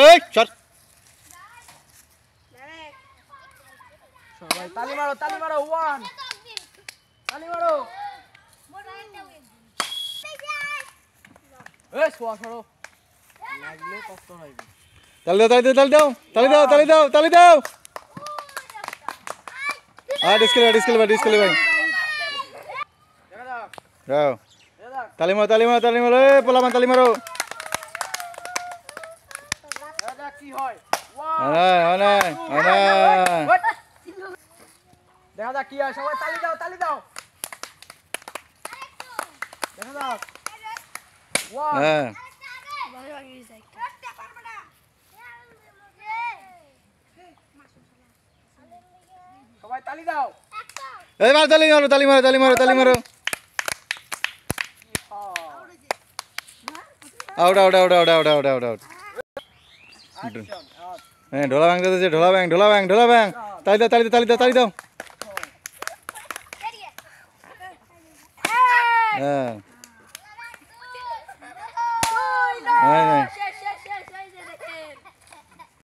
এই চল সবাই তালি মারো 1 তালি মারো এই সোয়া সরো লাগলে কষ্ট হইবে তালি দাও ডিসকেল ভাই দেখা যাও যাক তালি মারো এই পোলাপান তালি মারো দেখা যাক কি হয় দেখা যাক কি হয় সবাই তালি দাও দেখা যাক 1 হ্যাঁ সবাই তালি দাও এই মার তালি মারো আউট হ্যাঁ ঢোলা ব্যাং দিয়েছে ঢোলা ব্যাং তালি দাও হ্যাঁ